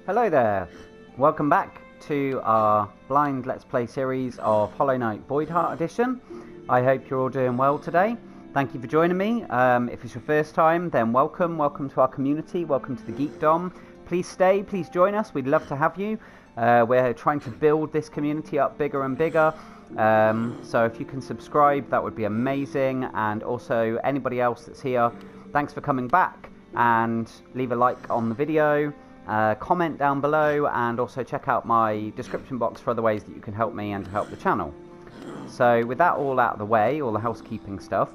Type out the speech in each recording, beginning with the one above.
Hello there, welcome back to our blind Let's Play series of Hollow Knight Voidheart Edition. I hope you're all doing well today. Thank you for joining me. If it's your first time, then welcome to our community, welcome to the Geek-Dom. Please stay, please join us, we'd love to have you. We're trying to build this community up bigger and bigger. So if you can subscribe, that would be amazing. And also anybody else that's here, thanks for coming back, and leave a like on the video. Comment down below, and also check out my description box for other ways that you can help me and to help the channel. So with that all out of the way, all the housekeeping stuff.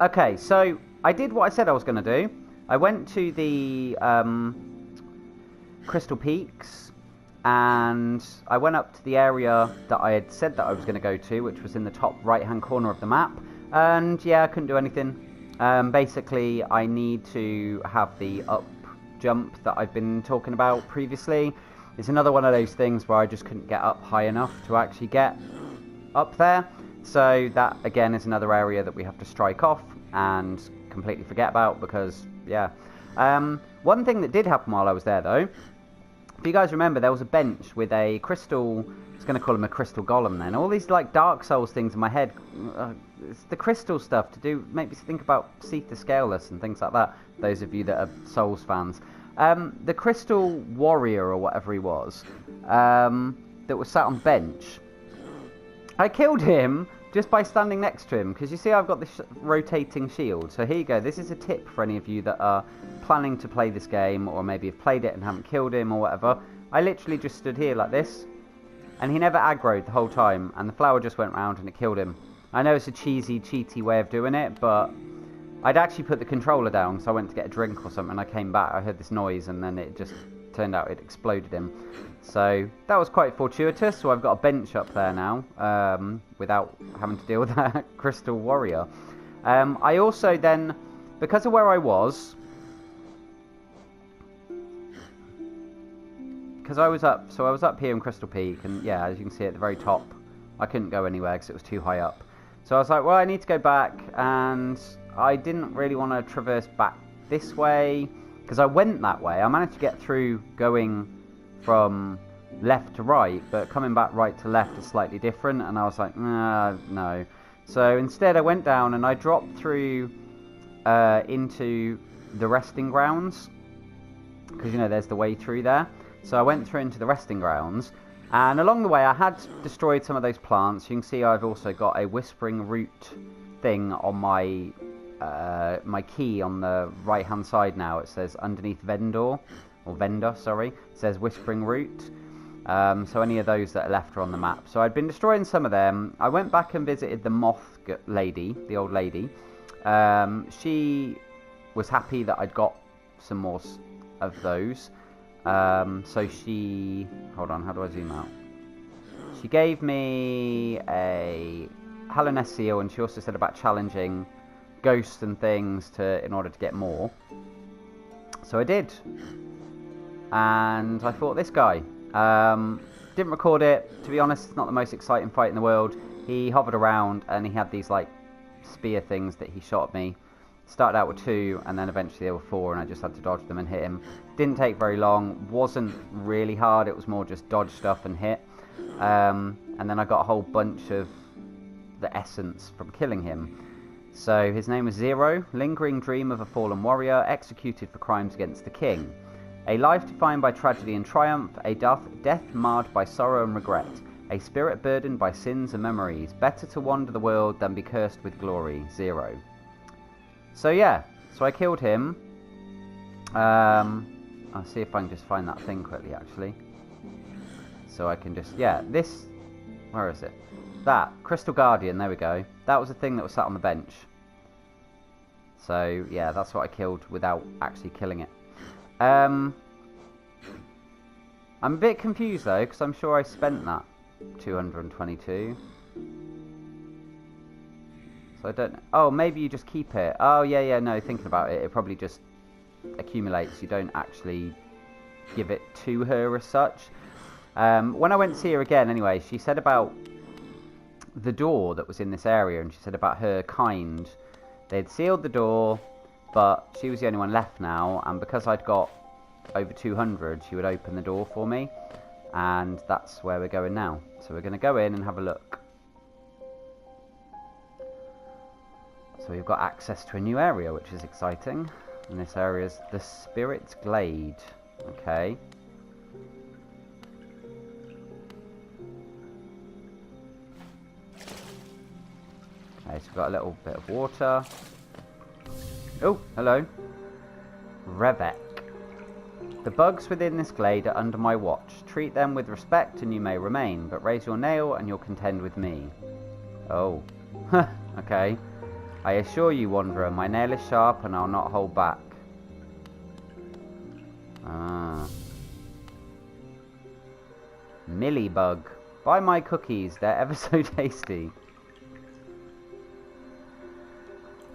Okay, so I did what I said I was going to do. I went to the Crystal Peaks, and I went up to the area that I had said that I was going to go to, which was in the top right hand corner of the map. And yeah, I couldn't do anything. Basically, I need to have the up jump that I've been talking about previously. It's another one of those things where I just couldn't get up high enough to actually get up there. So that again is another area that we have to strike off and completely forget about, because yeah. One thing that did happen while I was there though, if you guys remember, there was a bench with a crystal, I was going to call him a crystal golem then, all these like Dark Souls things in my head. It's the crystal stuff to do, make me think about Seath the Scaleless and things like that, those of you that are Souls fans. The crystal warrior or whatever he was, that was sat on bench, I killed him just by standing next to him, because you see I've got this rotating shield. So here you go, this is a tip for any of you that are planning to play this game, or maybe have played it and haven't killed him or whatever. I literally just stood here like this, and he never aggroed the whole time, and the flower just went round and it killed him. I know it's a cheesy, cheaty way of doing it, but I'd actually put the controller down, so I went to get a drink or something, and I came back, I heard this noise, and then it just turned out it exploded him. So that was quite fortuitous, so I've got a bench up there now, without having to deal with that crystal warrior. I also then, because of where I was, because I was up here in Crystal Peak, and yeah, as you can see at the very top, I couldn't go anywhere because it was too high up. So I was like, well, I need to go back, and I didn't really want to traverse back this way, because I went that way. I managed to get through going from left to right, but coming back right to left is slightly different, and I was like, nah, no. So instead I went down and I dropped through into the resting grounds, because you know there's the way through there. So I went through into the resting grounds, and along the way I had destroyed some of those plants. You can see I've also got a whispering root thing on my my key on the right hand side now. It says underneath vendor, sorry, it says whispering root. So any of those that are left are on the map. So I'd been destroying some of them. I went back and visited the moth lady, the old lady. She was happy that I'd got some more of those. So she, hold on, how do I zoom out? She gave me a Hallow seal, and she also said about challenging ghosts and things in order to get more. So I did, and I fought this guy. Didn't record it, to be honest. It's not the most exciting fight in the world. He hovered around and he had these like spear things that he shot at me. Started out with 2, and then eventually there were 4, and I just had to dodge them and hit him. Didn't take very long, wasn't really hard, it was more just dodge stuff and hit. And then I got a whole bunch of the essence from killing him. So his name was Zero, lingering dream of a fallen warrior, executed for crimes against the king. A life defined by tragedy and triumph, a death marred by sorrow and regret, a spirit burdened by sins and memories, better to wander the world than be cursed with glory, Zero. So yeah, so I killed him. I'll see if I can just find that thing quickly actually. So I can just, yeah, this, where is it? That, Crystal Guardian, there we go. That was the thing that was sat on the bench. So, yeah, that's what I killed without actually killing it. I'm a bit confused, though, because I'm sure I spent that 222. So I don't know. Oh, maybe you just keep it. Oh, yeah, no, thinking about it, it probably just accumulates. You don't actually give it to her as such. When I went to see her again, anyway, she said about the door that was in this area, and she said about her kind. They'd sealed the door, but she was the only one left now, and because I'd got over 200, she would open the door for me. And that's where we're going now. So we're going to go in and have a look. So we've got access to a new area, which is exciting. And this area is the Spirit's Glade. Okay. Okay, so we've got a little bit of water. Oh, hello. Revek. The bugs within this glade are under my watch. Treat them with respect and you may remain, but raise your nail and you'll contend with me. Oh. Okay. I assure you, Wanderer, my nail is sharp and I'll not hold back. Ah. Millibug. Buy my cookies, they're ever so tasty.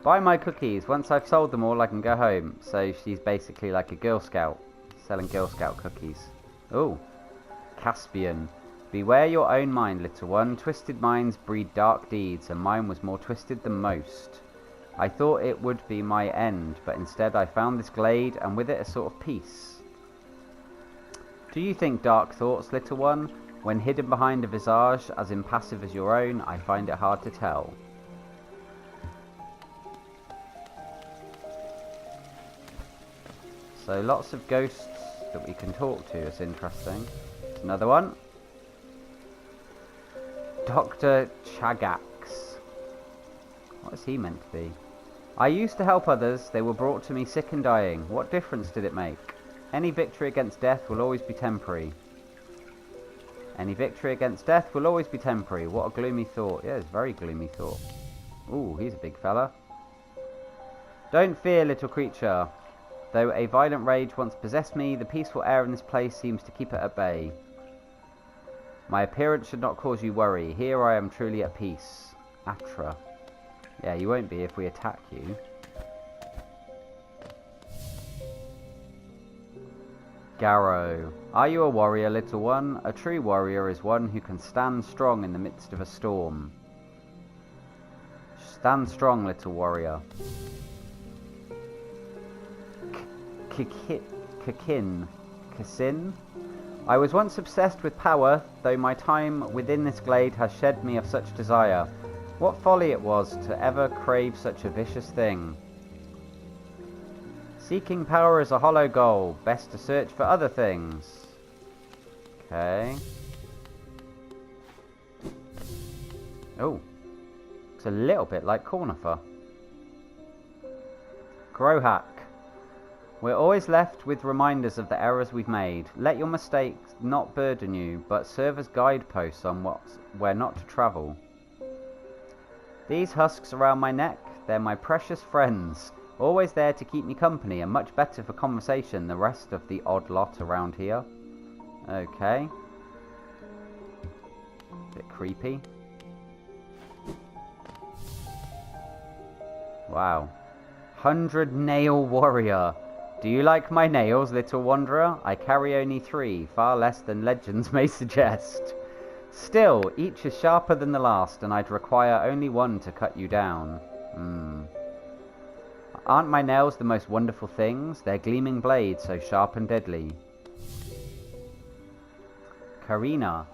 Buy my cookies. Once I've sold them all, I can go home. So she's basically like a Girl Scout, selling Girl Scout cookies. Oh, Caspian. Beware your own mind, little one. Twisted minds breed dark deeds, and mine was more twisted than most. I thought it would be my end, but instead I found this glade, and with it a sort of peace. Do you think dark thoughts, little one? When hidden behind a visage as impassive as your own, I find it hard to tell. So lots of ghosts that we can talk to is interesting. There's another one. Dr. Chagax. What is he meant to be? I used to help others. They were brought to me sick and dying. What difference did it make? Any victory against death will always be temporary. Any victory against death will always be temporary. What a gloomy thought. Yeah, it's a very gloomy thought. Ooh, he's a big fella. Don't fear, little creature. Though a violent rage once possessed me, the peaceful air in this place seems to keep it at bay. My appearance should not cause you worry. Here I am truly at peace. Atra. Yeah, you won't be if we attack you. Garrow. Are you a warrior, little one? A true warrior is one who can stand strong in the midst of a storm. Stand strong, little warrior. Kasin. I was once obsessed with power, though my time within this glade has shed me of such desire. What folly it was to ever crave such a vicious thing. Seeking power is a hollow goal. Best to search for other things. Okay. Oh. It's a little bit like Cornifer. Growhack. We're always left with reminders of the errors we've made. Let your mistakes not burden you, but serve as guideposts on where not to travel. These husks around my neck, they're my precious friends. Always there to keep me company and much better for conversation than the rest of the odd lot around here. Okay. Bit creepy. Wow. 100 nail warrior. Do you like my nails, little wanderer? I carry only 3, far less than legends may suggest. Still, each is sharper than the last, and I'd require only 1 to cut you down. Aren't my nails the most wonderful things? They're gleaming blades, so sharp and deadly. Karina.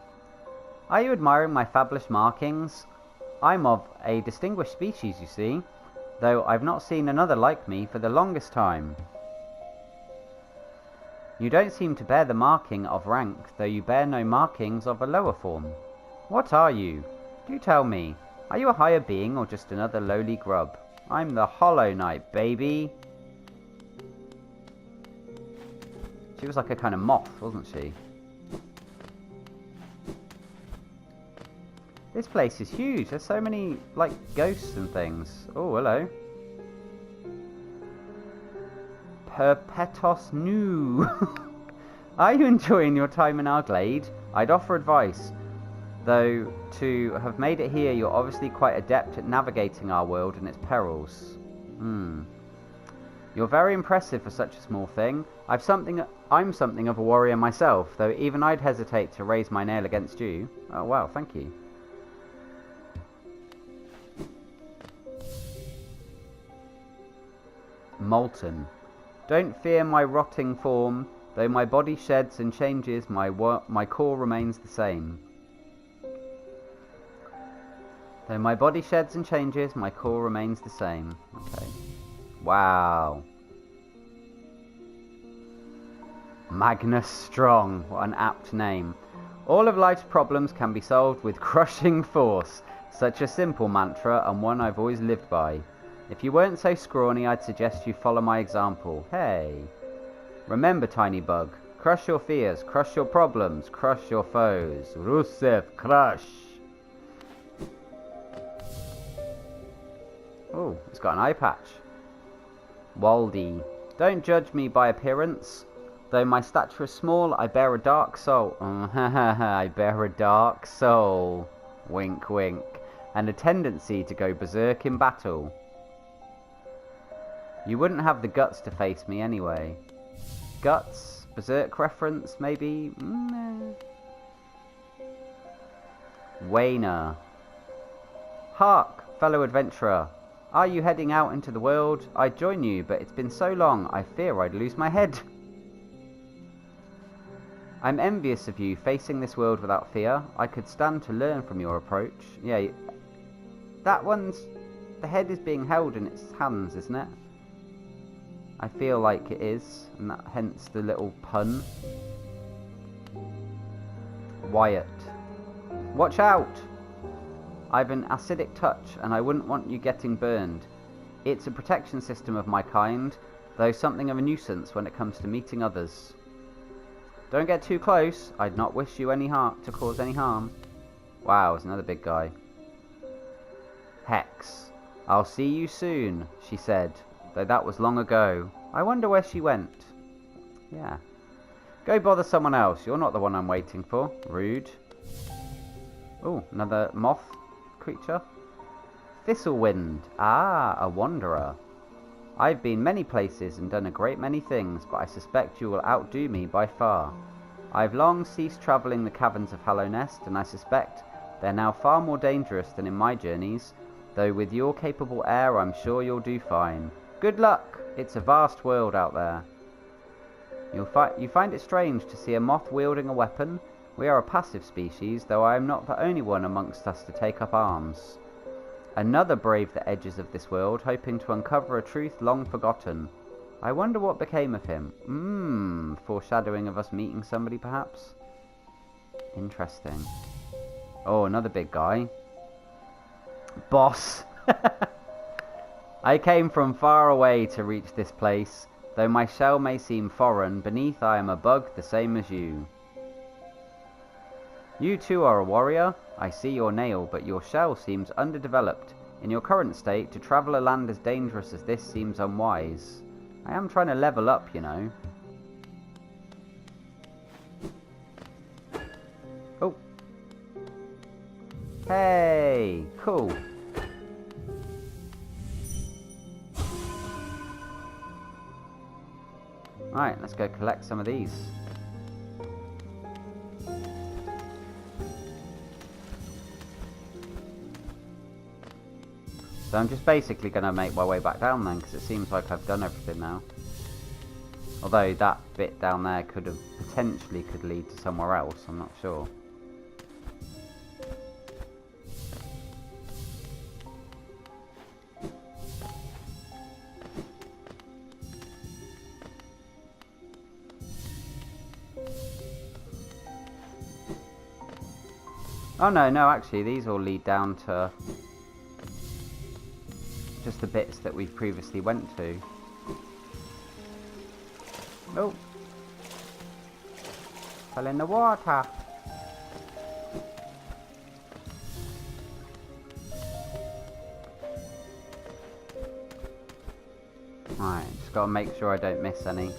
Are you admiring my fabulous markings? I'm of a distinguished species, you see, though I've not seen another like me for the longest time. You don't seem to bear the marking of rank, though you bear no markings of a lower form. What are you? Do tell me. Are you a higher being or just another lowly grub? I'm the Hollow Knight, baby. She was like a kind of moth, wasn't she? This place is huge. There's so many, like, ghosts and things. Oh, hello. Perpetos Nu. Are you enjoying your time in our glade? I'd offer advice, though to have made it here you're obviously quite adept at navigating our world and its perils. You're very impressive for such a small thing. I'm something of a warrior myself, though even I'd hesitate to raise my nail against you. Oh wow, thank you. Molten. Don't fear my rotting form. Though my body sheds and changes, my core remains the same. Though my body sheds and changes, my core remains the same. Okay. Wow. Magnus Strong. What an apt name. All of life's problems can be solved with crushing force. Such a simple mantra, and one I've always lived by. If you weren't so scrawny, I'd suggest you follow my example. Hey. Remember, tiny bug. Crush your fears, crush your problems, crush your foes. Rusev, crush. Oh, it's got an eye patch. Waldy. Don't judge me by appearance. Though my stature is small, I bear a dark soul. I bear a dark soul. Wink, wink. And a tendency to go berserk in battle. You wouldn't have the guts to face me anyway. Guts? Berserk reference, maybe? Wayner. Hark, fellow adventurer. Are you heading out into the world? I'd join you, but it's been so long, I fear I'd lose my head. I'm envious of you facing this world without fear. I could stand to learn from your approach. Yeah, that one's... The head is being held in its hands, isn't it? I feel like it is, and that, hence the little pun. Wyatt. Watch out! I've an acidic touch, and I wouldn't want you getting burned. It's a protection system of my kind, though something of a nuisance when it comes to meeting others. Don't get too close. I'd not wish you to cause any harm. Wow, it's another big guy. Hex. I'll see you soon, she said, though that was long ago. I wonder where she went. Yeah. Go bother someone else. You're not the one I'm waiting for. Rude. Oh, another moth creature. Thistlewind. Ah, a wanderer. I've been many places and done a great many things, but I suspect you will outdo me by far. I've long ceased travelling the caverns of Hollow Nest, and I suspect they're now far more dangerous than in my journeys, though with your capable air I'm sure you'll do fine. Good luck! It's a vast world out there. You find it strange to see a moth wielding a weapon? We are a passive species, though I am not the only one amongst us to take up arms. Another braved the edges of this world, hoping to uncover a truth long forgotten. I wonder what became of him. Foreshadowing of us meeting somebody, perhaps? Interesting. Oh, another big guy. Boss! I came from far away to reach this place. Though my shell may seem foreign, beneath I am a bug the same as you. You too are a warrior. I see your nail, but your shell seems underdeveloped. In your current state, to travel a land as dangerous as this seems unwise. I am trying to level up, you know. Oh. Hey, cool. Right, let's go collect some of these. So I'm just basically going to make my way back down then, because it seems like I've done everything now. Although that bit down there could lead to somewhere else, I'm not sure. Oh no, actually these all lead down to just the bits that we previously went to. Oh. Fell in the water. Right, just gotta make sure I don't miss any.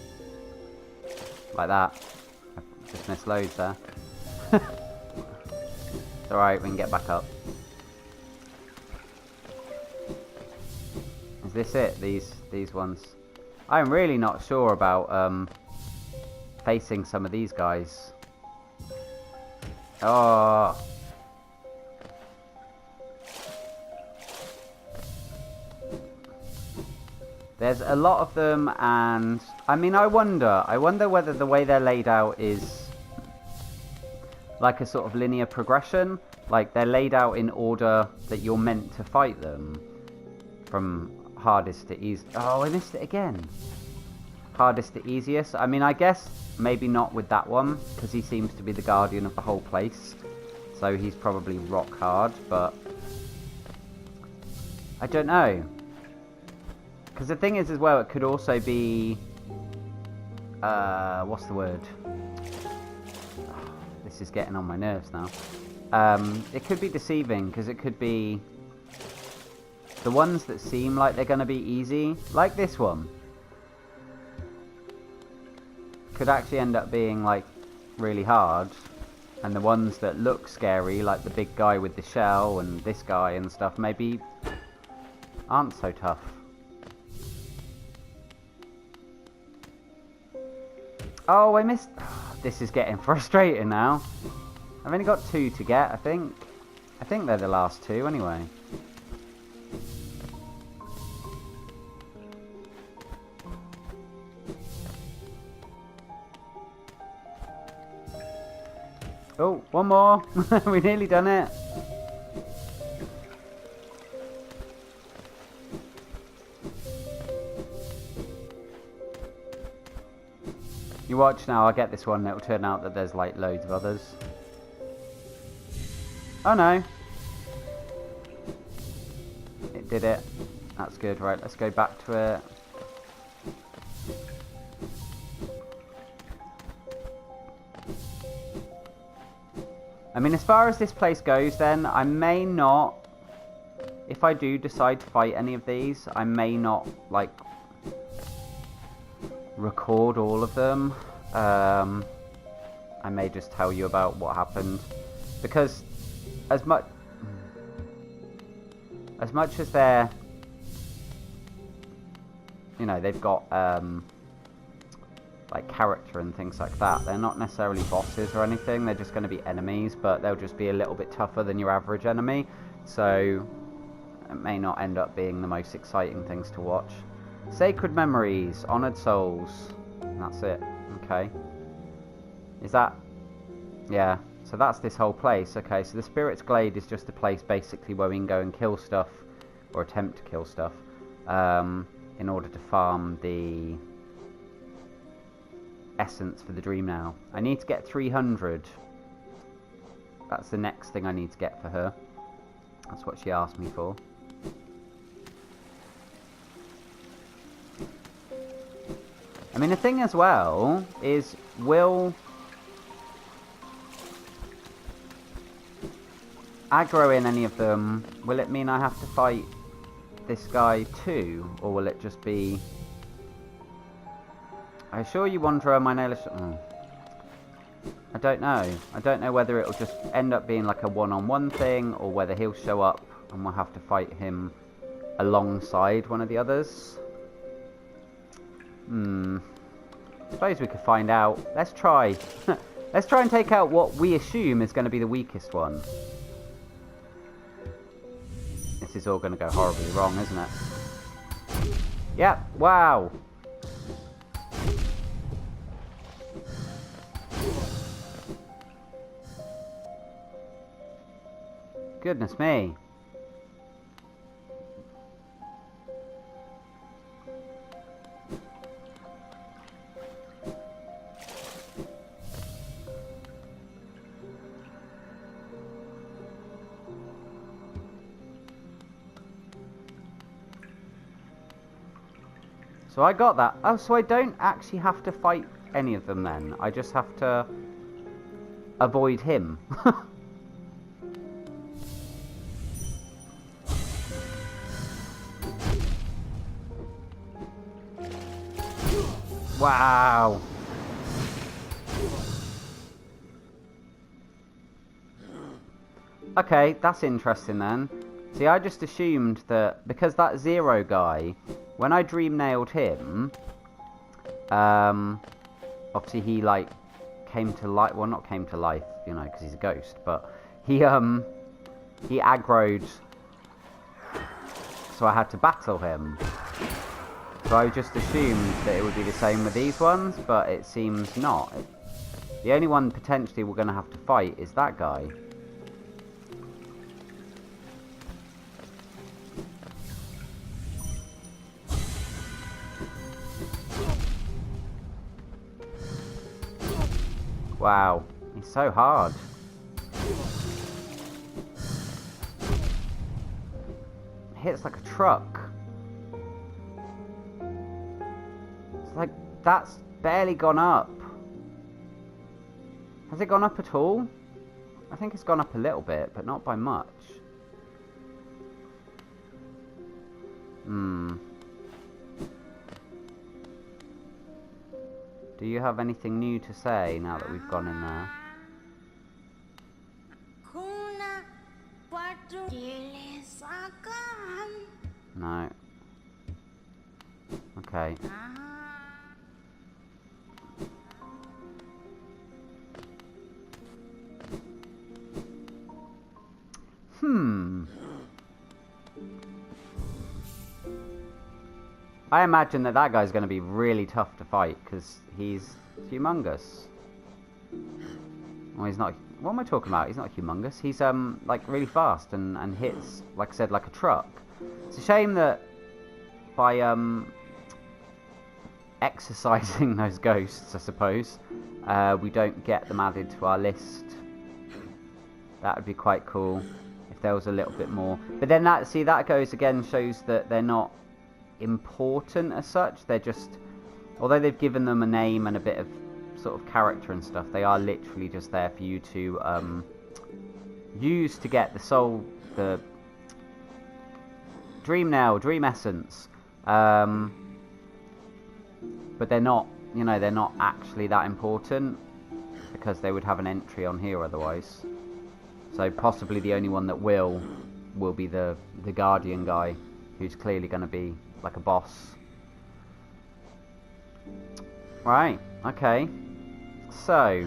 Like that. I just missed loads there. It's alright, we can get back up. Is this it? These ones? I'm really not sure about facing some of these guys. Oh. There's a lot of them, and I mean, I wonder whether the way they're laid out is like a sort of linear progression. Like, they're laid out in order that you're meant to fight them. From hardest to easy. Oh, I missed it again. Hardest to easiest. I mean, I guess maybe not with that one, because he seems to be the guardian of the whole place. So he's probably rock hard, but I don't know. Because the thing is as well, it could also be... what's the word? This is getting on my nerves now. It could be deceiving, because it could be the ones that seem like they're going to be easy, like this one, could actually end up being like really hard, and the ones that look scary, like the big guy with the shell and this guy and stuff, maybe aren't so tough. Oh, I missed... This is getting frustrating now. I've only got 2 to get, I think. I think they're the last 2 anyway. Oh, one more. We nearly done it. You watch now, I'll get this one and it'll turn out that there's like loads of others. Oh no. It did it. That's good. Right, let's go back to it. I mean, as far as this place goes then, I may not, if I do decide to fight any of these, I may not, like, record all of them. I may just tell you about what happened. Because as much as they're, you know, they've got, like character and things like that, they're not necessarily bosses or anything, they're just going to be enemies, but they'll just be a little bit tougher than your average enemy, so it may not end up being the most exciting things to watch. Sacred Memories, Honoured Souls, and that's it. Okay, is that, yeah, so that's this whole place. Okay, so the Spirit's Glade is just a place basically where we can go and kill stuff, or attempt to kill stuff, in order to farm the essence for the Dream Now. I need to get 300. That's the next thing I need to get for her. That's what she asked me for. I mean, the thing as well is, will aggro in any of them, will it mean I have to fight this guy too, or will it just be... I assure you, Wanderer, my nail is... Oh. I don't know. I don't know whether it'll just end up being like a one-on-one thing, or whether he'll show up and we'll have to fight him alongside one of the others. Suppose we could find out. Let's try. Let's try and take out what we assume is going to be the weakest one. This is all going to go horribly wrong, isn't it? Yep. Wow. Goodness me. So I got that. Oh, so I don't actually have to fight any of them then. I just have to avoid him. Wow. Okay, that's interesting then. See, I just assumed that because that Zero guy, when I dream nailed him, obviously he like came to life. Well, not came to life, you know, because he's a ghost. But he aggroed, so I had to battle him. So I just assumed that it would be the same with these ones, but it seems not. The only one potentially we're going to have to fight is that guy. Wow, he's so hard. Hits like a truck. It's like, that's barely gone up. Has it gone up at all? I think it's gone up a little bit, but not by much. Do you have anything new to say now that we've gone in there? No. Okay. I imagine that guy's going to be really tough to fight because he's humongous. Well, he's not. What am I talking about? He's not humongous. He's like really fast and hits, like I said, like a truck. It's a shame that by exercising those ghosts, I suppose, we don't get them added to our list. That would be quite cool if there was a little bit more. But then that goes again, shows that they're not important as such. They're just, although they've given them a name and a bit of sort of character and stuff, they are literally just there for you to use to get the soul, the dream nail, dream essence. But they're not, you know, they're not actually that important because they would have an entry on here otherwise. So possibly the only one that will be the guardian guy, who's clearly going to be like a boss. Right, okay. So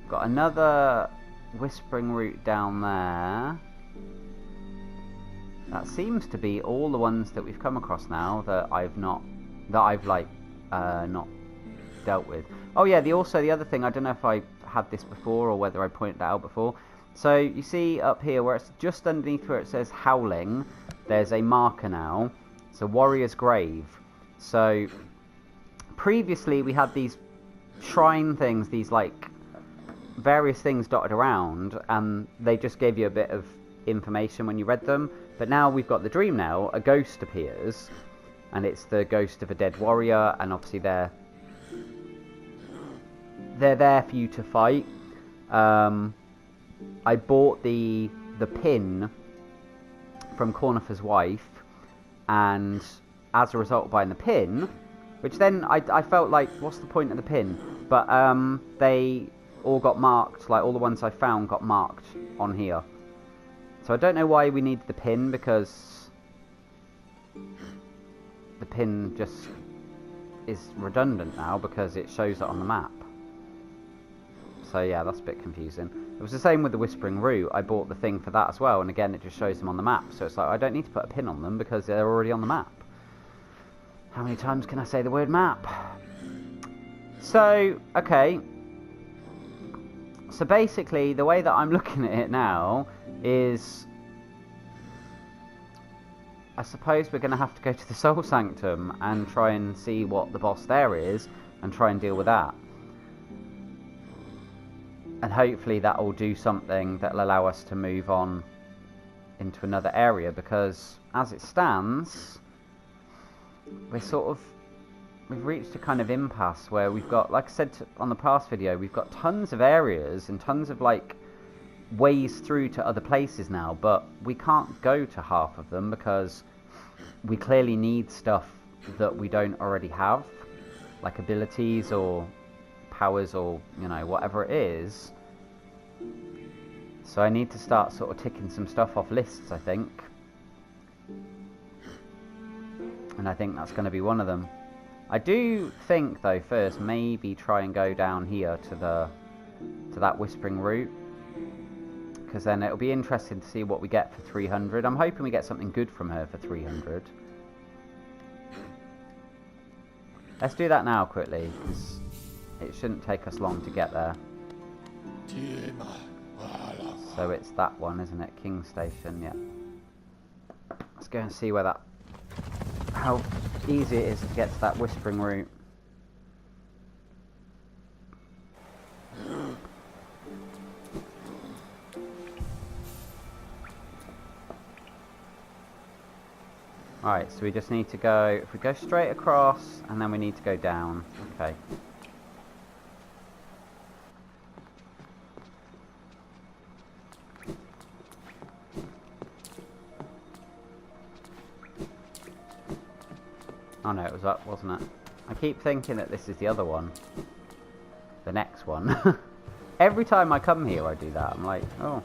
got another whispering route down there. That seems to be all the ones that we've come across now that I've not dealt with. Oh yeah, the other thing, I don't know if I had this before or whether I pointed that out before. So you see up here where it's just underneath where it says howling, there's a marker now. It's a warrior's grave. So previously we had these shrine things, these like various things dotted around, and they just gave you a bit of information when you read them. But now we've got the dream nail, a ghost appears, and it's the ghost of a dead warrior, and obviously they're there for you to fight. I bought the pin from Cornifer's wife, and as a result of buying the pin, which then I felt like, what's the point of the pin? But they all got marked, like all the ones I found got marked on here. So I don't know why we need the pin, because the pin just is redundant now because it shows it on the map. So yeah, that's a bit confusing. It was the same with the Whispering Root. I bought the thing for that as well, and again it just shows them on the map. So it's like, I don't need to put a pin on them because they're already on the map. How many times can I say the word map? So, okay. So basically, the way that I'm looking at it now is, I suppose we're going to have to go to the Soul Sanctum and try and see what the boss there is and try and deal with that. And hopefully that will do something that will allow us to move on into another area, because as it stands, we've reached a kind of impasse where we've got, like I said on the past video, we've got tons of areas and tons of like ways through to other places now, but we can't go to half of them because we clearly need stuff that we don't already have, like abilities or powers or, you know, whatever it is. So I need to start sort of ticking some stuff off lists, I think. And I think that's going to be one of them. I do think, though, first maybe try and go down here to that Whispering Root. Because then it'll be interesting to see what we get for 300. I'm hoping we get something good from her for 300. Let's do that now quickly, because it shouldn't take us long to get there. So it's that one, isn't it? King Station, yeah. Let's go and see where that... how easy it is to get to that whispering route. Alright, so we just need to go... if we go straight across, and then we need to go down. Okay. Oh no, it was up, wasn't it? I keep thinking that this is the other one. The next one. Every time I come here I do that. I'm like, oh.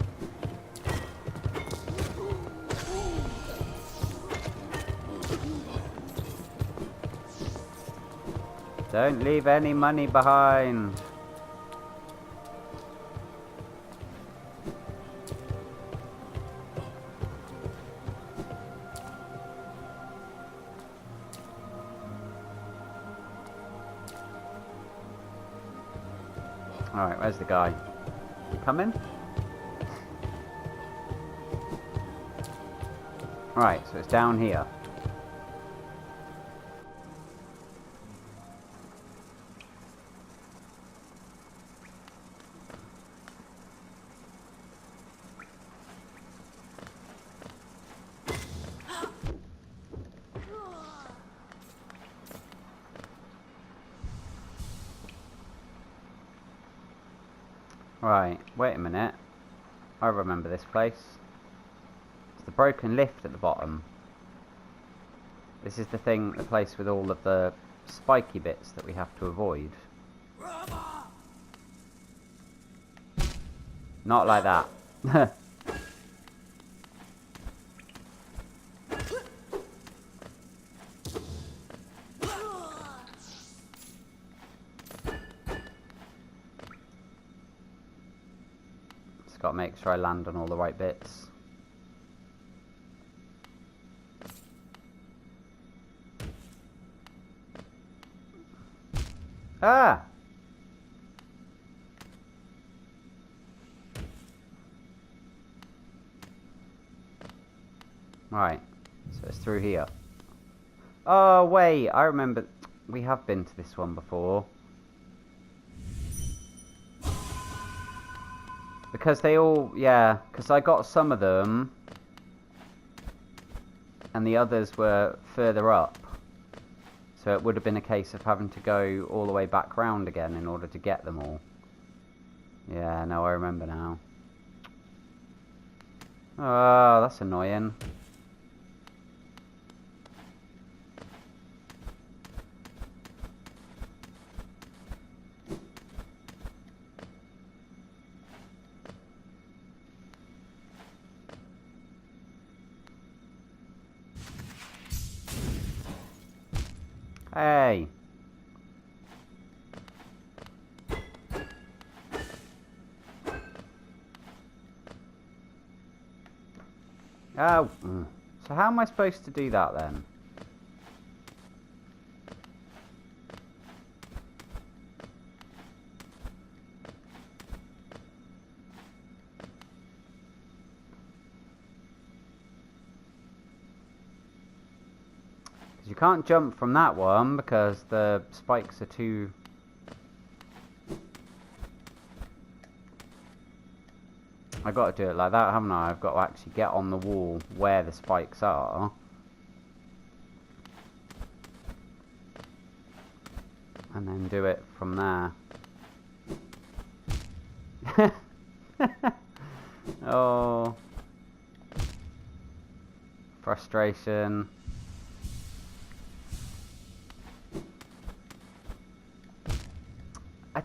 Don't leave any money behind. Alright, where's the guy? You coming? Alright, so it's down here. Right, wait a minute. I remember this place. It's the broken lift at the bottom. This is the place with all of the spiky bits that we have to avoid. Not like that. Got to make sure I land on all the right bits. Ah! Right, so it's through here. Oh wait, I remember we have been to this one before. Because they all, yeah, because I got some of them, and the others were further up. So it would have been a case of having to go all the way back round again in order to get them all. Yeah, no, I remember now. Oh, that's annoying. Hey! Oh! So how am I supposed to do that then? You can't jump from that one because the spikes are too... I've got to do it like that, haven't I? I've got to actually get on the wall where the spikes are. And then do it from there. Oh. Frustration. I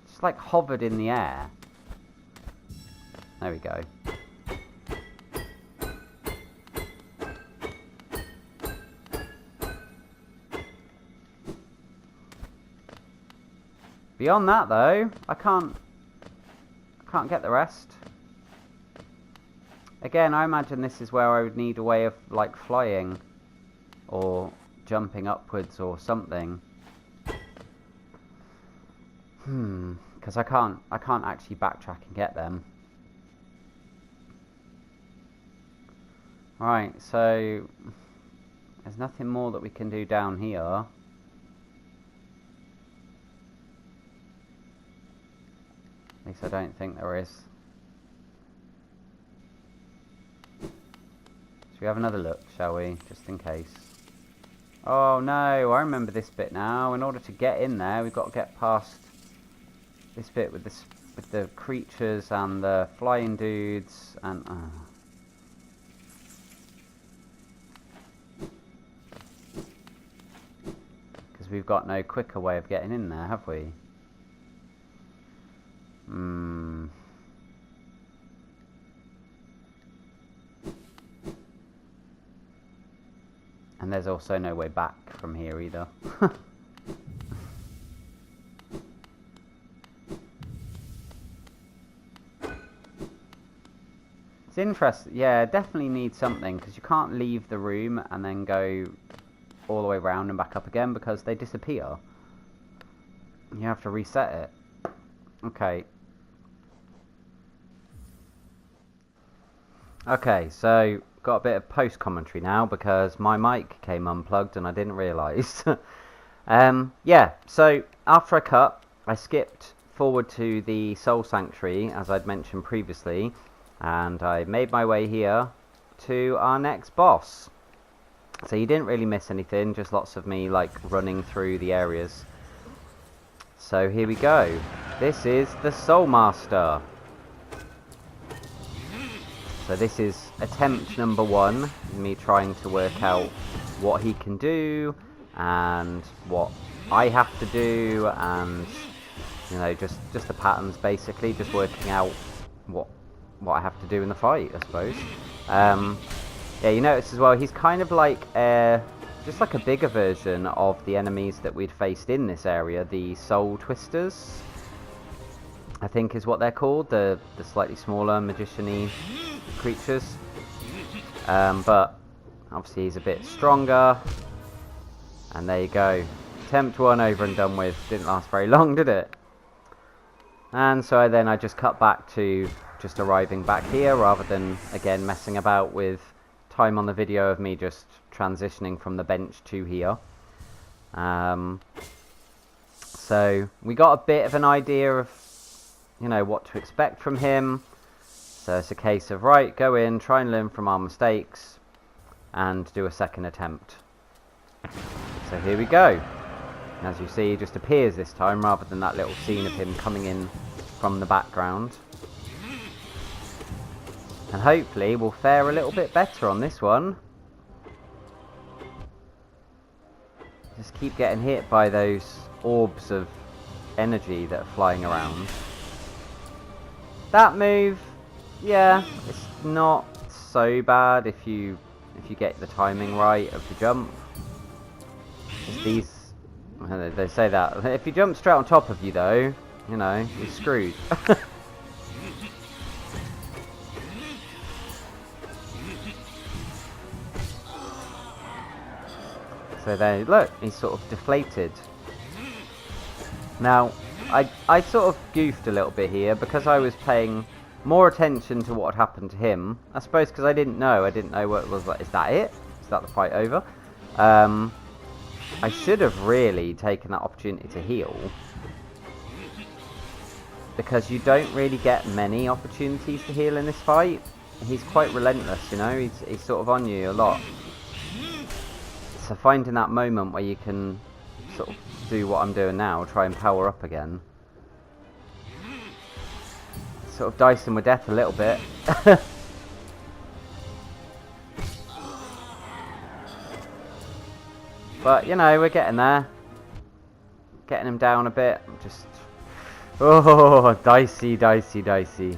just like hovered in the air. There we go. Beyond that though, I can't get the rest. Again, I imagine this is where I would need a way of, like, flying. Or jumping upwards or something. Because I can't actually backtrack and get them. Right, so there's nothing more that we can do down here. At least I don't think there is. Should we have another look, shall we? Just in case. Oh no, I remember this bit now. In order to get in there, we've got to get past this bit with the creatures and the flying dudes and because we've got no quicker way of getting in there, have we? And there's also no way back from here either. It's interesting. Yeah, definitely need something, because you can't leave the room and then go all the way around and back up again, because they disappear. You have to reset it. Okay. Okay, so got a bit of post commentary now because my mic came unplugged and I didn't realise. Yeah, so after I cut, I skipped forward to the Soul Sanctuary, as I'd mentioned previously, and I made my way here to our next boss. So you didn't really miss anything, just lots of me like running through the areas. So here we go. This is the Soul Master. So this is attempt number 1, me trying to work out what he can do and what I have to do, and you know, just the patterns basically, just working out what I have to do in the fight, I suppose. Yeah, you notice as well, he's kind of like just like a bigger version of the enemies that we'd faced in this area, the Soul Twisters, I think is what they're called, the slightly smaller magician-y creatures. But obviously he's a bit stronger, and there you go. Attempt 1 over and done with. Didn't last very long, did it? And so then I just cut back to just arriving back here, rather than again messing about with time on the video of me just transitioning from the bench to here. So we got a bit of an idea of, you know, what to expect from him. So it's a case of, right, go in, try and learn from our mistakes, and do a second attempt. So here we go. And as you see, he just appears this time, rather than that little scene of him coming in from the background. And hopefully we'll fare a little bit better on this one. Just keep getting hit by those orbs of energy that are flying around. That move, yeah, it's not so bad if you get the timing right of the jump. Just these, they say that if you jump straight on top of you though, you know, you're screwed. So there, look, he's sort of deflated. Now, I sort of goofed a little bit here because I was paying more attention to what had happened to him. I suppose because I didn't know what it was like. Is that it? Is that the fight over? I should have really taken that opportunity to heal, because you don't really get many opportunities to heal in this fight. He's quite relentless, you know, he's sort of on you a lot. So finding that moment where you can sort of do what I'm doing now, try and power up again. Sort of dicing with death a little bit. But, you know, we're getting there. Getting him down a bit. Just... oh, dicey, dicey, dicey.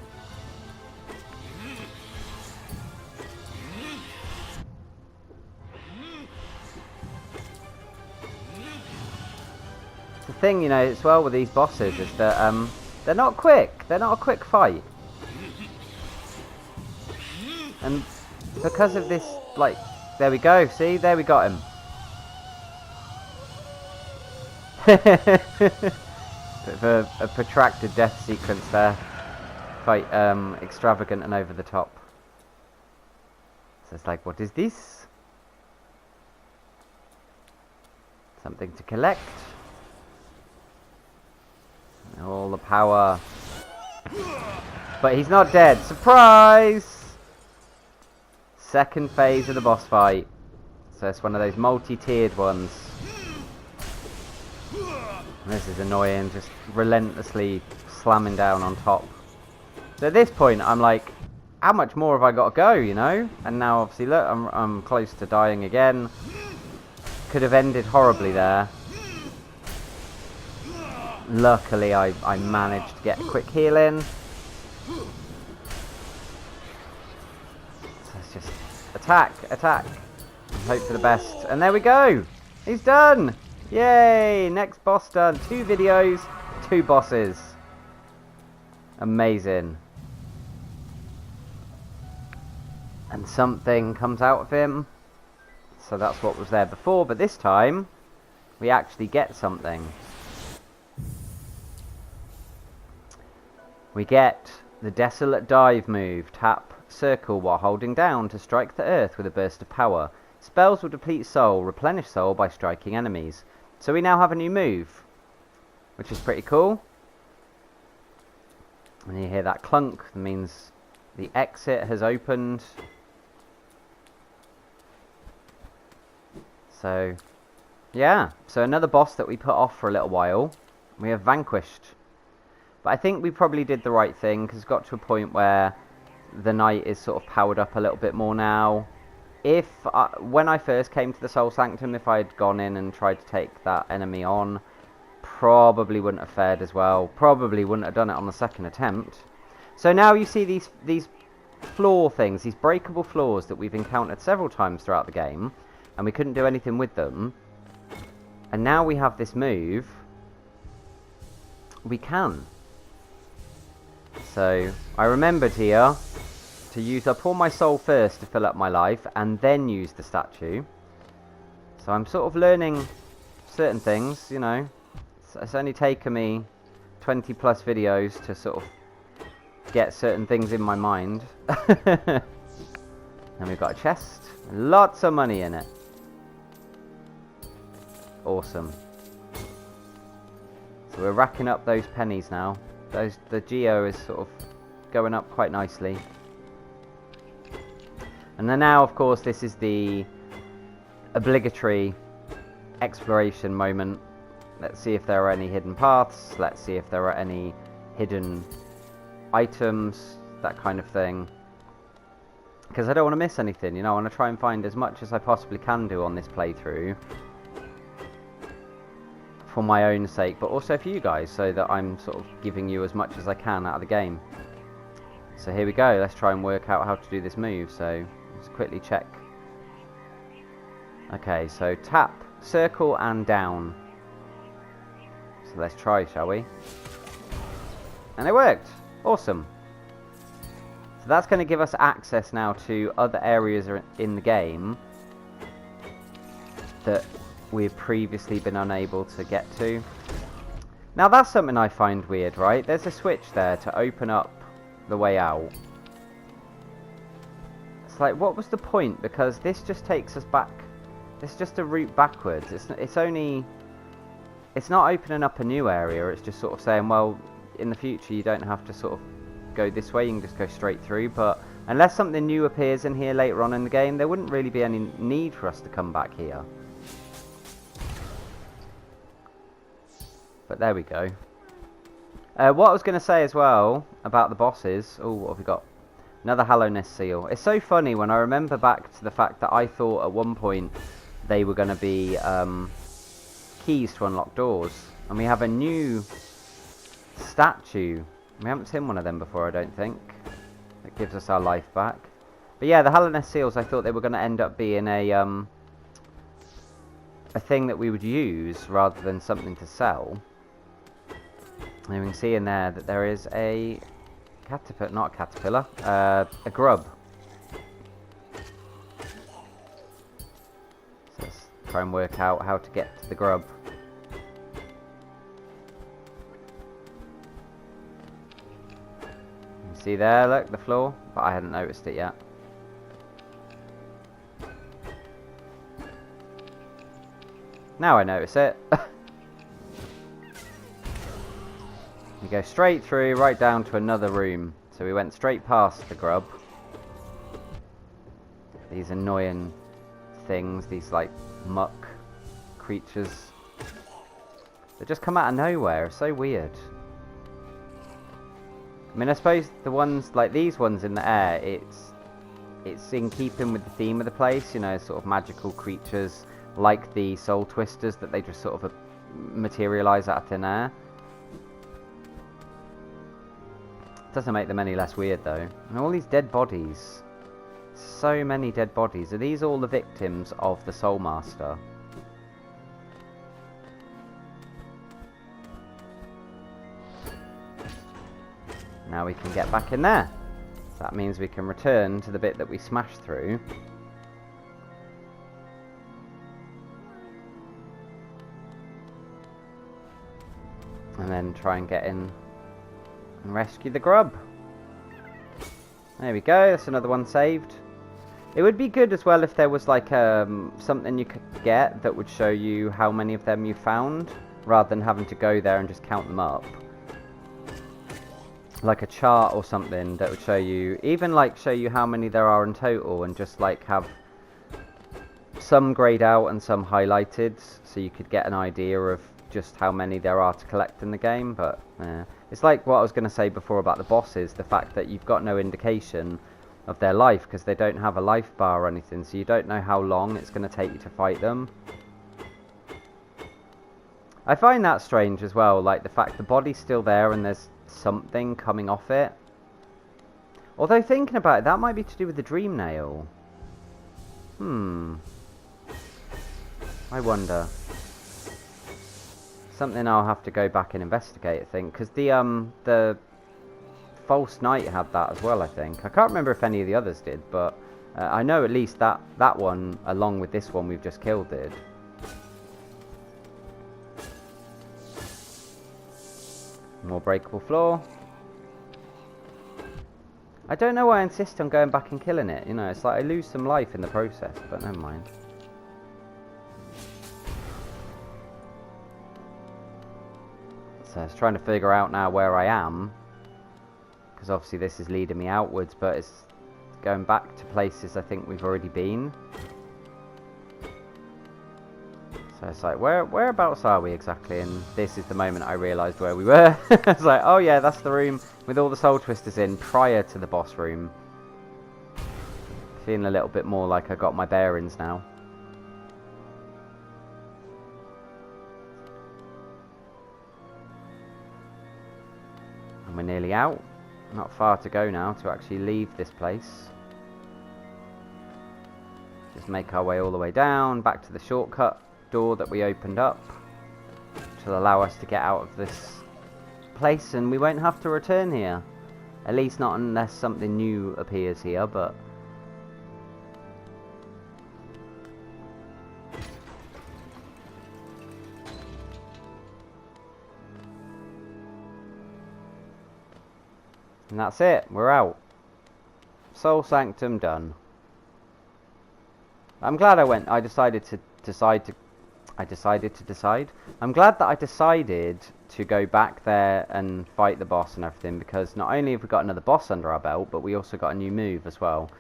The thing, you know, as well with these bosses is that they're not quick. They're not a quick fight. because of this, like, there we go, see, there we got him. Bit of a protracted death sequence there. Quite extravagant and over the top. So it's like, what is this? Something to collect. All the power. But he's not dead. Surprise! Second phase of the boss fight. So it's one of those multi-tiered ones. This is annoying, just relentlessly slamming down on top. So at this point, I'm like, how much more have I got to go, you know? And now, obviously, look, I'm close to dying again. Could have ended horribly there. Luckily, I managed to get a quick heal in. So it's just attack, attack, and hope for the best. And there we go! He's done! Yay! Next boss done. 2 videos, 2 bosses. Amazing. And something comes out of him. So that's what was there before, but this time we actually get something. We get the Desolate Dive move. Tap circle while holding down to strike the earth with a burst of power. Spells will deplete soul, replenish soul by striking enemies. So we now have a new move, which is pretty cool. And you hear that clunk, that means the exit has opened. So, yeah. So another boss that we put off for a little while, we have vanquished. But I think we probably did the right thing, because it's got to a point where the knight is sort of powered up a little bit more now. When I first came to the Soul Sanctum, if I had gone in and tried to take that enemy on, probably wouldn't have fared as well. Probably wouldn't have done it on the second attempt. So now you see these floor things, these breakable floors that we've encountered several times throughout the game, and we couldn't do anything with them. And now we have this move. We can. So I remembered here to use up all my soul first to fill up my life, and then use the statue. So I'm sort of learning certain things, you know. It's only taken me 20 plus videos to sort of get certain things in my mind. And we've got a chest, lots of money in it. Awesome. So we're racking up those pennies now. The geo is sort of going up quite nicely. And then now, of course, this is the obligatory exploration moment. Let's see if there are any hidden paths. Let's see if there are any hidden items, that kind of thing. Because I don't want to miss anything, you know. I want to try and find as much as I possibly can do on this playthrough. For my own sake, but also for you guys, so that I'm sort of giving you as much as I can out of the game. So here we go. Let's try and work out how to do this move. So let's quickly check. Okay, so tap, circle, and down. So let's try, shall we? And it worked. Awesome. So that's going to give us access now to other areas in the game that we've previously been unable to get to. Now that's something I find weird, right? There's a switch there to open up the way out. It's like, what was the point? Because this just takes us back. It's just a route backwards. It's not opening up a new area. It's just sort of saying, well, in the future you don't have to sort of go this way. You can just go straight through. But unless something new appears in here later on in the game, there wouldn't really be any need for us to come back here. But there we go. What I was going to say as well about the bosses... Oh, what have we got? Another Hallowness seal. It's so funny when I remember back to the fact that I thought at one point they were going to be keys to unlock doors. And we have a new statue. We haven't seen one of them before, I don't think. That gives us our life back. But yeah, the Hallowness seals, I thought they were going to end up being a thing that we would use rather than something to sell. And we can see in there that there is a caterpillar, not a caterpillar, a grub. try and work out how to get to the grub. You see there, look, the floor? But I hadn't noticed it yet. Now I notice it. We go straight through, right down to another room. So we went straight past the grub. These annoying things, these like muck creatures. They just come out of nowhere, it's so weird. I mean, I suppose the ones, like these ones in the air, it's in keeping with the theme of the place, you know, sort of magical creatures like the soul twisters that they just sort of materialise out of thin air. Doesn't make them any less weird though. And all these dead bodies. So many dead bodies. Are these all the victims of the Soul Master? Now we can get back in there. So that means we can return to the bit that we smashed through. And then try and get in and rescue the grub. There we go, that's another one saved. It would be good as well if there was like something you could get that would show you how many of them you found, rather than having to go there and just count them up. Like a chart or something that would show you, even like show you how many there are in total, and just like have some grayed out and some highlighted, so you could get an idea of just how many there are to collect in the game. But it's like what I was going to say before about the bosses, the fact that you've got no indication of their life because they don't have a life bar or anything, so you don't know how long it's going to take you to fight them. I find that strange as well, like the fact the body's still there and there's something coming off it. Although thinking about it, that might be to do with the dream nail. I wonder. Something I'll have to go back and investigate, I think, because the False Knight had that as well, I think. I can't remember if any of the others did, but I know at least that one, along with this one we've just killed, did. More breakable floor. I don't know why I insist on going back and killing it, you know, it's like I lose some life in the process, but never mind. So I was trying to figure out now where I am, because obviously this is leading me outwards, but it's going back to places I think we've already been. So it's like, whereabouts are we exactly? And this is the moment I realised where we were. It's like, oh yeah, that's the room with all the soul twisters in prior to the boss room. Feeling a little bit more like I got my bearings now. And we're nearly out. Not far to go now to actually leave this place. Just make our way all the way down, back to the shortcut door that we opened up, which will allow us to get out of this place, and we won't have to return here. At least not unless something new appears here, but... And that's it, we're out. Soul Sanctum done. I'm glad I decided to decide. I'm glad that I decided to go back there and fight the boss and everything, because not only have we got another boss under our belt, but we also got a new move as well,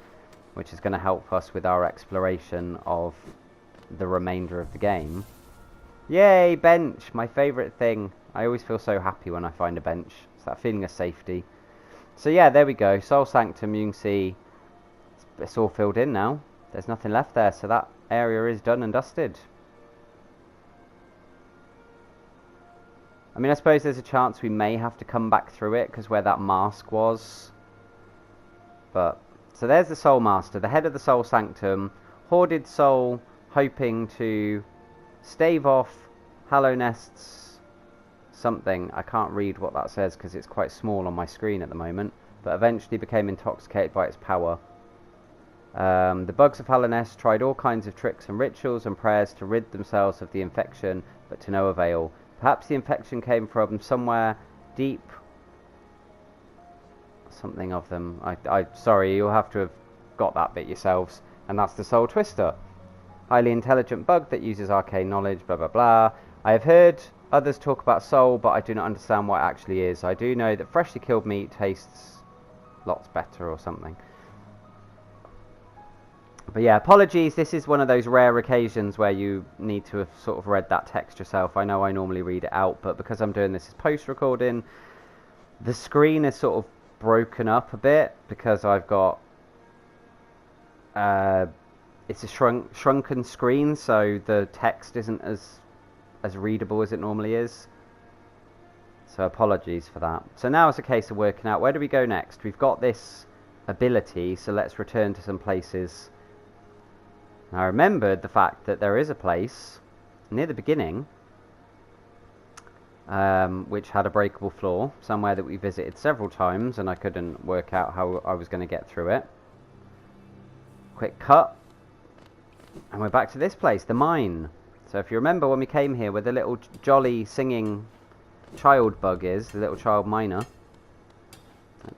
which is going to help us with our exploration of the remainder of the game. Yay, bench! My favourite thing. I always feel so happy when I find a bench. It's that feeling of safety. So yeah, there we go. Soul Sanctum, you can see it's all filled in now. There's nothing left there, so that area is done and dusted. I mean, I suppose there's a chance we may have to come back through it, because where that mask was. But, so there's the Soul Master, the head of the Soul Sanctum, hoarded soul, hoping to stave off Hollow Knight's something. I can't read what that says because it's quite small on my screen at the moment, but eventually became intoxicated by its power. The bugs of Hollow Knight tried all kinds of tricks and rituals and prayers to rid themselves of the infection, but to no avail. Perhaps the infection came from somewhere deep. Something of them. Sorry, you'll have to have got that bit yourselves. And that's the Soul Twister. Highly intelligent bug that uses arcane knowledge, blah blah blah. I have heard others talk about soul, but I do not understand what it actually is. I do know that freshly killed meat tastes lots better or something. But yeah, apologies, this is one of those rare occasions where you need to have sort of read that text yourself. I know I normally read it out, but because I'm doing this as post-recording, the screen is sort of broken up a bit because I've got it's a shrunken screen, so the text isn't as readable as it normally is, so apologies for that. So now it's a case of working out where do we go next. We've got this ability, so let's return to some places. Now I remembered the fact that there is a place near the beginning which had a breakable floor, somewhere that we visited several times, and I couldn't work out how I was going to get through it. Quick cut, and we're back to this place, the mine. So if you remember when we came here, where the little jolly singing child bug is, the little child miner,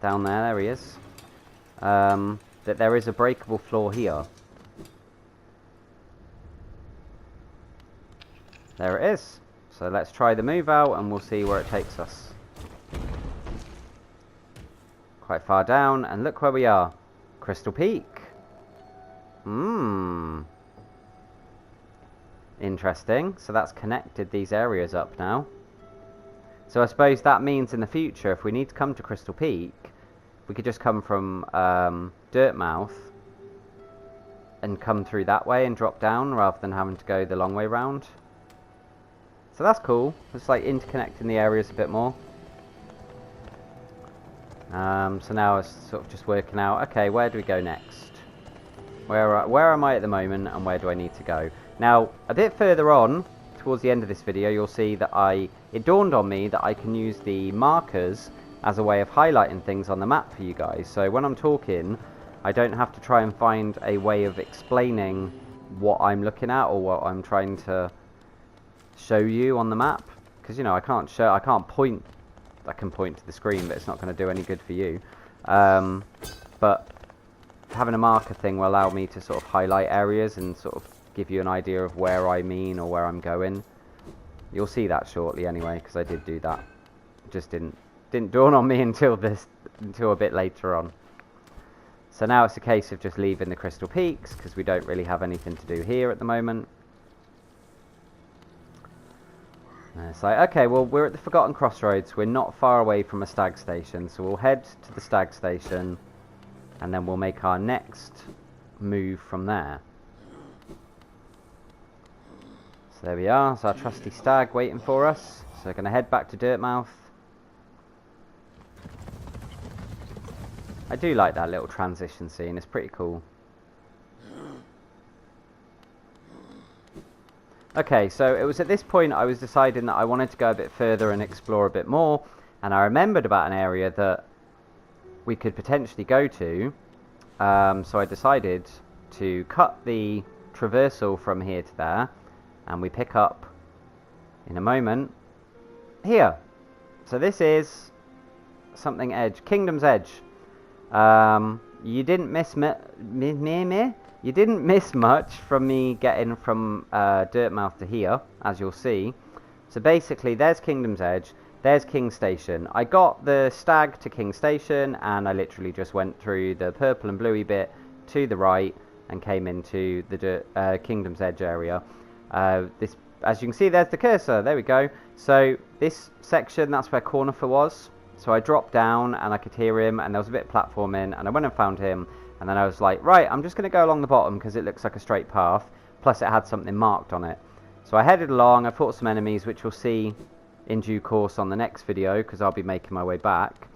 down there he is, that there is a breakable floor here. There it is. So let's try the move out and we'll see where it takes us. Quite far down, and look where we are. Crystal Peak. Interesting. So that's connected these areas up now. So I suppose that means in the future, if we need to come to Crystal Peak, we could just come from Dirtmouth and come through that way and drop down rather than having to go the long way round. So that's cool. It's like interconnecting the areas a bit more. So now it's sort of just working out, okay, where do we go next? Where am I at the moment, and where do I need to go? Now, a bit further on, towards the end of this video, you'll see that it dawned on me that I can use the markers as a way of highlighting things on the map for you guys. So when I'm talking, I don't have to try and find a way of explaining what I'm looking at or what I'm trying to show you on the map, because you know I can't point. I can point to the screen, but it's not going to do any good for you. But having a marker thing will allow me to sort of highlight areas and sort of give you an idea of where I mean or where I'm going. You'll see that shortly anyway, because I did do that. It just didn't dawn on me until a bit later on. So now it's a case of just leaving the Crystal Peaks, because we don't really have anything to do here at the moment. And it's like, okay, well, we're at the Forgotten Crossroads. We're not far away from a stag station, so we'll head to the stag station, and then we'll make our next move from there. So there we are. It's our trusty stag waiting for us. So we're going to head back to Dirtmouth. I do like that little transition scene. It's pretty cool. Okay, so it was at this point I was deciding that I wanted to go a bit further and explore a bit more, and I remembered about an area that we could potentially go to, so I decided to cut the traversal from here to there, and we pick up, in a moment, here. So this is something Edge, Kingdom's Edge. You didn't miss You didn't miss much from me getting from Dirtmouth to here, as you'll see. So basically, there's Kingdom's Edge, there's King Station. I got the stag to King Station, and I literally just went through the purple and bluey bit to the right and came into the Kingdom's Edge area. This, as you can see, there's the cursor. There we go. So this section, that's where Cornifer was. So I dropped down and I could hear him, and there was a bit of platforming, and I went and found him. And then I was like, right, I'm just going to go along the bottom because it looks like a straight path. Plus it had something marked on it. So I headed along, I fought some enemies, which you'll see in due course on the next video, because I'll be making my way back.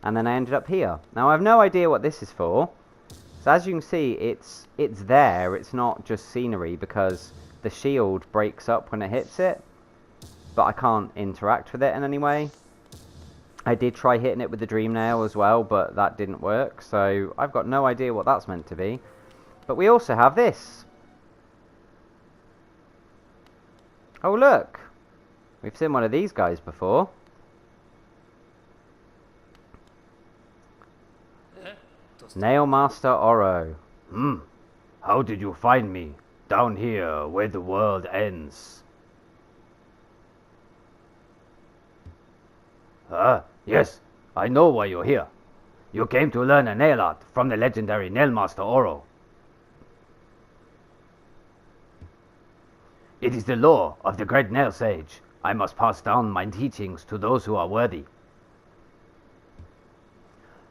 And then I ended up here. Now I have no idea what this is for. So as you can see, it's there. It's not just scenery, because the shield breaks up when it hits it. But I can't interact with it in any way. I did try hitting it with the Dream Nail as well, but that didn't work, so I've got no idea what that's meant to be. But we also have this. Oh look, we've seen one of these guys before. Nail Master Oro. How did you find me? Down here where the world ends. Yes, I know why you're here. You came to learn a nail art from the legendary Nail Master Oro. It is the law of the great nail sage. I must pass down my teachings to those who are worthy.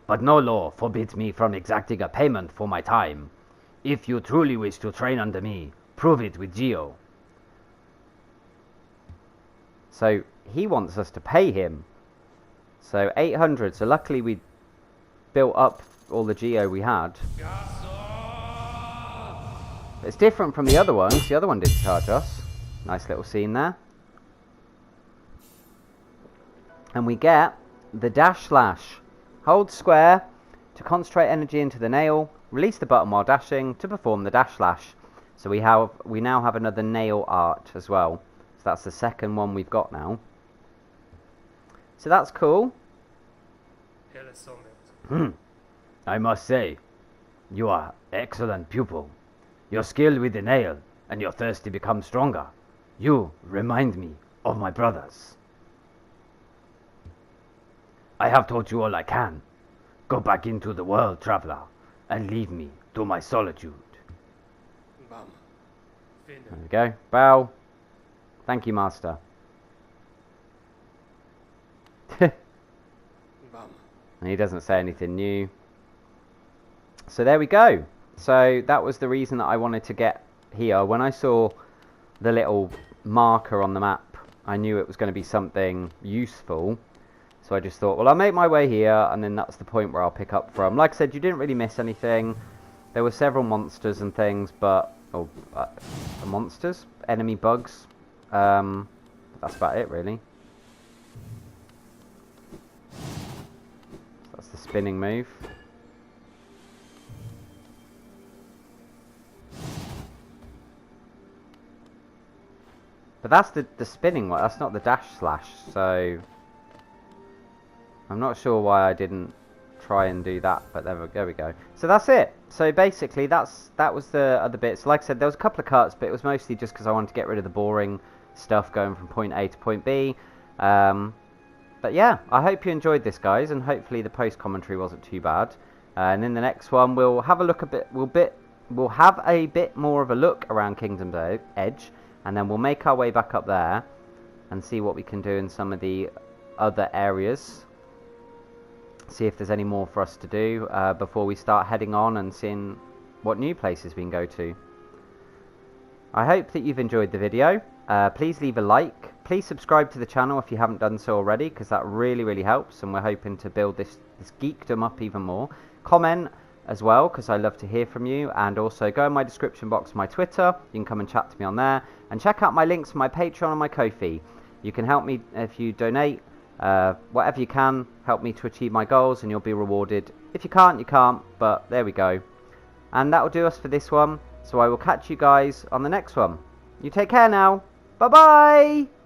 But no law forbids me from exacting a payment for my time. If you truly wish to train under me, prove it with Geo. So he wants us to pay him. So 800. So luckily we built up all the Geo we had. It's different from the other ones. The other one didn't charge us. Nice little scene there. And we get the dash slash. Hold square to concentrate energy into the nail. Release the button while dashing to perform the dash slash. So we now have another nail art as well. So that's the second one we've got now. So that's cool. I must say, you are excellent pupil. Your skill with the nail and your thirst to become stronger. You remind me of my brothers. I have taught you all I can. Go back into the world, traveler, and leave me to my solitude. There we go. Bow. Thank you, Master. And he doesn't say anything new. So there we go. So that was the reason that I wanted to get here. When I saw the little marker on the map, I knew it was going to be something useful. So I just thought, well, I'll make my way here, and then that's the point where I'll pick up from. Like I said, you didn't really miss anything. There were several monsters and things, but... monsters? Enemy bugs. That's about it, really. That's the spinning move. But that's the spinning one. That's not the dash slash, so... I'm not sure why I didn't try and do that, but there we go. So that's it. So basically, that was the other bits. Like I said, there was a couple of cuts, but it was mostly just because I wanted to get rid of the boring stuff going from point A to point B. But yeah, I hope you enjoyed this, guys, and hopefully the post commentary wasn't too bad. And in the next one, we'll have a look we'll have a bit more of a look around Kingdom's Edge, and then we'll make our way back up there and see what we can do in some of the other areas. See if there's any more for us to do before we start heading on and seeing what new places we can go to. I hope that you've enjoyed the video. Please leave a like. Please subscribe to the channel if you haven't done so already, because that really helps, and we're hoping to build this geekdom up even more. Comment as well, because I love to hear from you, and also go in my description box, my Twitter. You can come and chat to me on there, and check out my links for my Patreon and my Ko-fi. You can help me if you donate. Whatever you can, help me to achieve my goals, and you'll be rewarded. If you can't, you can't, but there we go. And that will do us for this one, so I will catch you guys on the next one. You take care now. Bye bye.